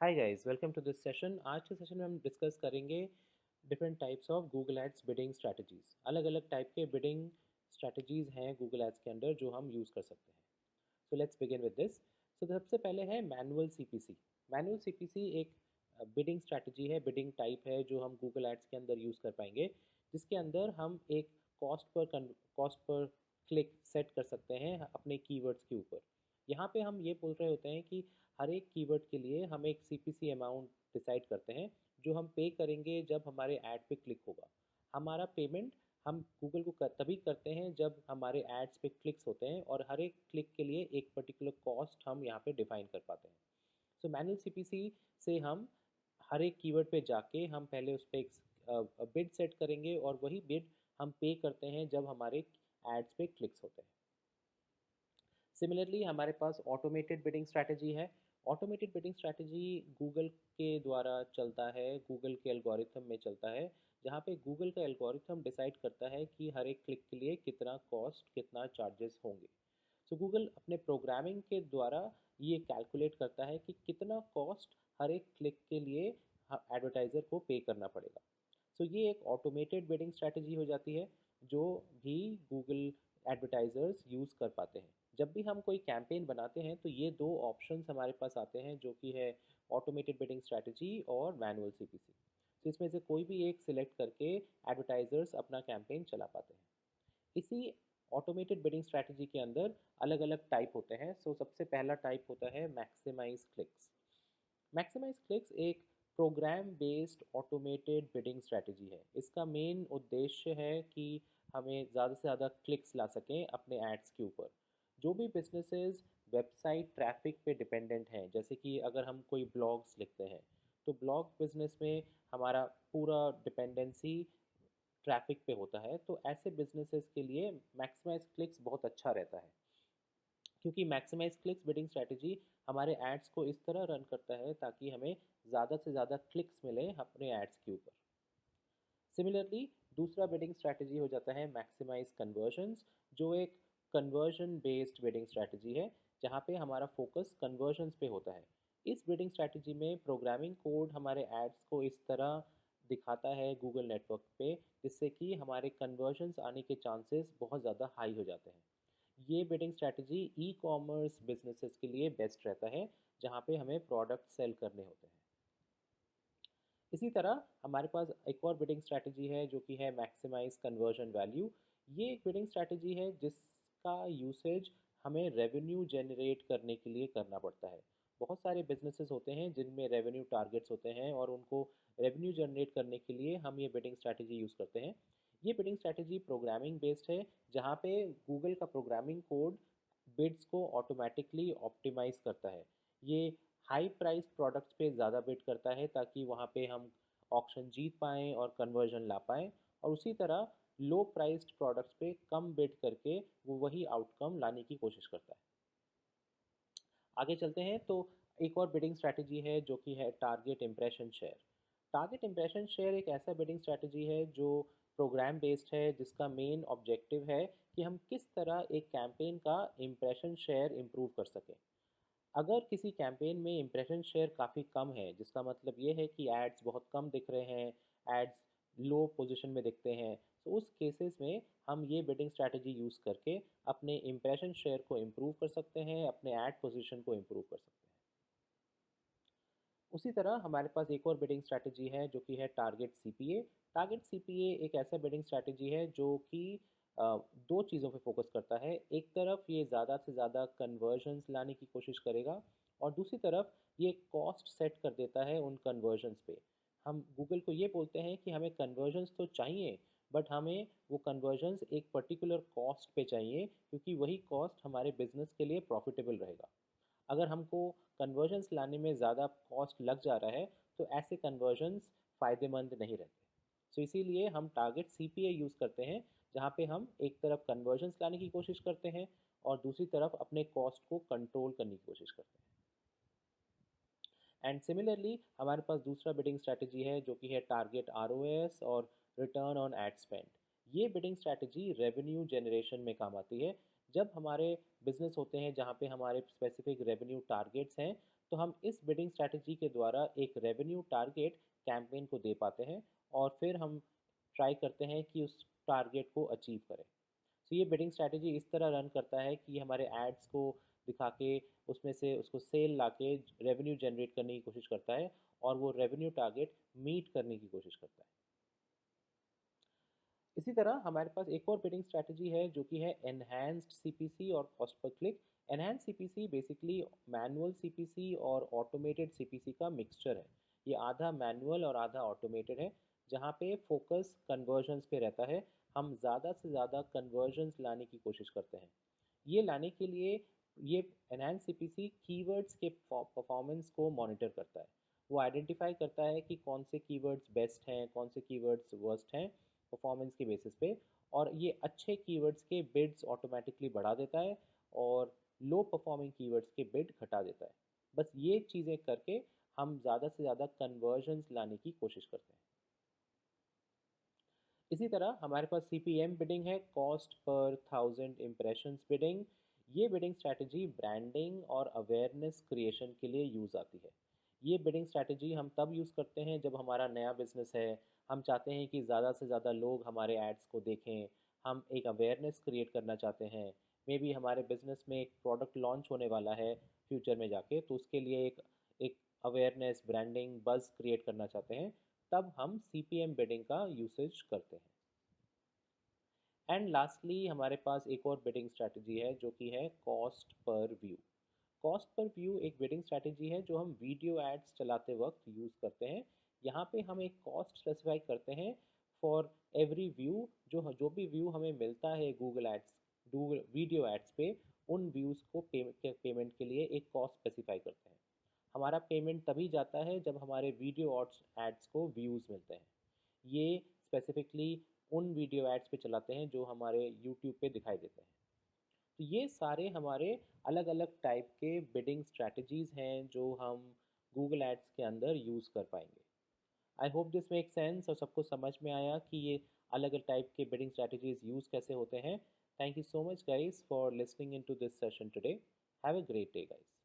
Hi guys, welcome to this session. आज के session में हम डिस्कस करेंगे different types of Google Ads bidding strategies. अलग अलग टाइप के बिडिंग स्ट्रैटेजीज हैं गूगल एड्स के अंदर जो हम यूज़ कर सकते हैं। So let's begin with this. So सबसे पहले है मैनुअल सीपीसी। मैनुअल सीपीसी एक बिडिंग स्ट्रैटेजी है, बिडिंग टाइप है जो हम गूगल एड्स के अंदर यूज़ कर पाएंगे, जिसके अंदर हम एक कॉस्ट पर क्लिक सेट कर सकते हैं अपने कीवर्ड्स के ऊपर। यहाँ पे हम ये बोल रहे होते हैं कि हर एक कीवर्ड के लिए हम एक सीपीसी अमाउंट डिसाइड करते हैं जो हम पे करेंगे जब हमारे ऐड पे क्लिक होगा। हमारा पेमेंट हम गूगल को तभी करते हैं जब हमारे एड्स पे क्लिक्स होते हैं, और हर एक क्लिक के लिए एक पर्टिकुलर कॉस्ट हम यहाँ पे डिफाइन कर पाते हैं। सो मैनुअल सीपीसी से हम हर एक कीवर्ड पे जाके हम पहले उस पर एक बिड सेट करेंगे, और वही बिड हम पे करते हैं जब हमारे एड्स पे क्लिक्स होते हैं। सिमिलरली हमारे पास ऑटोमेटेड बिडिंग स्ट्रैटेजी है। ऑटोमेटेड बिडिंग स्ट्रैटेजी गूगल के द्वारा चलता है, गूगल के एल्गोरिथम में चलता है, जहाँ पे गूगल का एल्गोरिथम डिसाइड करता है कि हर एक क्लिक के लिए कितना कॉस्ट, कितना चार्जेस होंगे। सो गूगल अपने प्रोग्रामिंग के द्वारा ये कैलकुलेट करता है कि कितना कॉस्ट हर एक क्लिक के लिए एडवर्टाइज़र को पे करना पड़ेगा। सो ये एक ऑटोमेटेड बिडिंग स्ट्रैटेजी हो जाती है जो भी गूगल एडवर्टाइजर्स यूज़ कर पाते हैं। जब भी हम कोई कैंपेन बनाते हैं तो ये दो ऑप्शंस हमारे पास आते हैं, जो कि है ऑटोमेटेड बिडिंग स्ट्रैटेजी और मैनुअल सीपीसी। तो इसमें से कोई भी एक सिलेक्ट करके एडवर्टाइजर्स अपना कैंपेन चला पाते हैं। इसी ऑटोमेटेड बिडिंग स्ट्रैटेजी के अंदर अलग अलग टाइप होते हैं। सो सबसे पहला टाइप होता है मैक्सिमाइज क्लिक्स। मैक्सिमाइज क्लिक्स एक program based automated bidding strategy है। इसका मेन उद्देश्य है कि हमें ज़्यादा से ज़्यादा क्लिक्स ला सकें अपने एड्स के ऊपर। जो भी बिजनेसेस वेबसाइट ट्रैफिक पे डिपेंडेंट हैं, जैसे कि अगर हम कोई ब्लॉग्स लिखते हैं तो ब्लॉग बिजनेस में हमारा पूरा डिपेंडेंसी ट्रैफिक पे होता है, तो ऐसे बिजनेसेस के लिए मैक्सिमाइज क्लिक्स बहुत अच्छा रहता है, क्योंकि मैक्सिमाइज क्लिक्स बिडिंग स्ट्रैटेजी हमारे एड्स को इस तरह रन करता है ताकि हमें ज़्यादा से ज़्यादा क्लिक्स मिले अपने एड्स के ऊपर। सिमिलरली दूसरा बिडिंग स्ट्रैटेजी हो जाता है मैक्सिमाइज कन्वर्जन्स, जो एक कन्वर्जन बेस्ड बिडिंग स्ट्रैटेजी है, जहाँ पे हमारा फोकस कन्वर्जन्स पे होता है। इस बिडिंग स्ट्रैटेजी में प्रोग्रामिंग कोड हमारे एड्स को इस तरह दिखाता है गूगल नेटवर्क पे, जिससे कि हमारे कन्वर्जन्स आने के चांसेस बहुत ज़्यादा हाई हो जाते हैं। ये bidding strategy e commerce businesses के लिए बेस्ट रहता है, जहाँ पे हमें प्रोडक्ट सेल करने होते हैं। इसी तरह हमारे पास एक और बिडिंग स्ट्रैटेजी है जो कि है मैक्सिमाइज कन्वर्जन वैल्यू। ये एक बिडिंग स्ट्रैटेजी है जिसका यूसेज हमें रेवेन्यू जनरेट करने के लिए करना पड़ता है। बहुत सारे बिजनेसेस होते हैं जिनमें रेवेन्यू टारगेट्स होते हैं, और उनको रेवेन्यू जनरेट करने के लिए हम ये बिडिंग स्ट्रैटेजी यूज़ करते हैं। ये बिडिंग स्ट्रैटेजी प्रोग्रामिंग बेस्ड है, जहाँ पे गूगल का प्रोग्रामिंग कोड बिड्स को ऑटोमेटिकली ऑप्टिमाइज करता है। ये हाई प्राइस प्रोडक्ट्स पे ज़्यादा बिड करता है ताकि वहाँ पे हम ऑक्शन जीत पाएँ और कन्वर्जन ला पाएँ, और उसी तरह लो प्राइस्ड प्रोडक्ट्स पे कम बिड करके वो वही आउटकम लाने की कोशिश करता है। आगे चलते हैं तो एक और बिडिंग स्ट्रैटेजी है जो कि है target impression share. Target impression share एक ऐसा बिडिंग स्ट्रैटेजी है जो प्रोग्राम बेस्ड है, जिसका मेन ऑब्जेक्टिव है कि हम किस तरह एक कैंपेन का इम्प्रेशन शेयर इम्प्रूव कर सकें। अगर किसी कैंपेन में इम्प्रेशन शेयर काफ़ी कम है, जिसका मतलब ये है कि एड्स बहुत कम दिख रहे हैं, एड्स लो पोजीशन में दिखते हैं, तो उस केसेस में हम ये बिडिंग स्ट्रैटेजी यूज़ करके अपने इम्प्रेशन शेयर को इम्प्रूव कर सकते हैं, अपने ऐड पोजीशन को इम्प्रूव कर सकते हैं। उसी तरह हमारे पास एक और बिडिंग स्ट्रैटेजी है जो कि है टारगेट सीपीए। टारगेट सीपीए एक ऐसा बिडिंग स्ट्रैटेजी है जो कि दो चीज़ों पे फोकस करता है। एक तरफ ये ज़्यादा से ज़्यादा कन्वर्जन्स लाने की कोशिश करेगा, और दूसरी तरफ ये कॉस्ट सेट कर देता है उन कन्वर्जन्स पे। हम गूगल को ये बोलते हैं कि हमें कन्वर्जन्स तो चाहिए, बट हमें वो कन्वर्जन्स एक पर्टिकुलर कॉस्ट पे चाहिए, क्योंकि वही कॉस्ट हमारे बिजनेस के लिए प्रॉफिटेबल रहेगा। अगर हमको कन्वर्जन्स लाने में ज़्यादा कॉस्ट लग जा रहा है तो ऐसे कन्वर्जन्स फ़ायदेमंद नहीं रहते। सो इसीलिए हम टारगेट सीपीए यूज़ करते हैं, जहाँ पे हम एक तरफ कन्वर्जन्स लाने की कोशिश करते हैं और दूसरी तरफ अपने कॉस्ट को कंट्रोल करने की कोशिश करते हैं। एंड सिमिलरली हमारे पास दूसरा बिडिंग स्ट्रैटेजी है जो कि है टारगेट आरओएस और रिटर्न ऑन एड स्पेंड। ये बिडिंग स्ट्रैटेजी रेवेन्यू जनरेशन में काम आती है। जब हमारे बिजनेस होते हैं जहाँ पे हमारे स्पेसिफिक रेवेन्यू टारगेट्स हैं, तो हम इस बिडिंग स्ट्रैटेजी के द्वारा एक रेवेन्यू टारगेट कैंपेन को दे पाते हैं और फिर हम ट्राई करते हैं कि उस टारगेट को अचीव करें। तो ये बिडिंग स्ट्रैटेजी इस तरह रन करता है कि हमारे एड्स को दिखा के उसमें से उसको सेल ला के रेवेन्यू जनरेट करने की कोशिश करता है और वो रेवेन्यू टारगेट मीट करने की कोशिश करता है। इसी तरह हमारे पास एक और बिडिंग स्ट्रैटेजी है जो कि है एनहांस्ड सीपीसी और cost per click. Enhanced CPC basically manual CPC और ऑटोमेटेड सीपीसी का मिक्सचर है। ये आधा मैनुअल और आधा ऑटोमेटेड है, जहाँ पे फोकस कन्वर्जन्स पे रहता है। हम ज़्यादा से ज़्यादा कन्वर्जन्स लाने की कोशिश करते हैं। ये लाने के लिए ये एनहांस सीपीसी कीवर्ड्स के परफॉर्मेंस को मॉनिटर करता है। वो आइडेंटिफाई करता है कि कौन से कीवर्ड्स बेस्ट हैं, कौन से कीवर्ड्स वर्स्ट हैं परफॉर्मेंस के बेसिस पे, और ये अच्छे कीवर्ड्स के बिड्स ऑटोमेटिकली बढ़ा देता है और लो परफॉर्मिंग कीवर्ड्स के बिड घटा देता है। बस ये चीज़ें करके हम ज़्यादा से ज़्यादा कन्वर्जन्स लाने की कोशिश करते हैं। इसी तरह हमारे पास CPM बिडिंग है, cost per thousand impressions bidding. ये बिडिंग स्ट्रैटेजी ब्रांडिंग और अवेयरनेस क्रिएशन के लिए यूज़ आती है। ये बिडिंग स्ट्रैटेजी हम तब यूज़ करते हैं जब हमारा नया बिजनेस है, हम चाहते हैं कि ज़्यादा से ज़्यादा लोग हमारे एड्स को देखें, हम एक अवेयरनेस क्रिएट करना चाहते हैं। मे बी हमारे बिजनेस में एक प्रोडक्ट लॉन्च होने वाला है फ्यूचर में जाके, तो उसके लिए एक अवेयरनेस ब्रांडिंग बज़ क्रिएट करना चाहते हैं, तब हम CPM बिडिंग का यूसेज करते हैं। एंड लास्टली हमारे पास एक और बिडिंग स्ट्रैटेजी है जो कि है cost per view. Cost per view एक बिडिंग स्ट्रैटेजी है जो हम वीडियो एड्स चलाते वक्त यूज़ करते हैं। यहाँ पे हम एक कॉस्ट स्पेसिफाई करते हैं फॉर एवरी व्यू। जो भी व्यू हमें मिलता है गूगल एड्स वीडियो एड्स पे, उन व्यूज़ को पेमेंट के लिए एक कॉस्ट स्पेसिफाई करते हैं। हमारा पेमेंट तभी जाता है जब हमारे वीडियो एड्स को व्यूज़ मिलते हैं। ये स्पेसिफिकली उन वीडियो एड्स पे चलाते हैं जो हमारे यूट्यूब पे दिखाई देते हैं। तो ये सारे हमारे अलग अलग टाइप के बिडिंग स्ट्रैटेजीज़ हैं जो हम गूगल एड्स के अंदर यूज़ कर पाएंगे। I hope this make sense और सबको समझ में आया कि ये अलग अलग टाइप के बिडिंग स्ट्रैटेजीज़ यूज़ कैसे होते हैं। Thank you so much guys for listening in to this session today. Have a great day guys.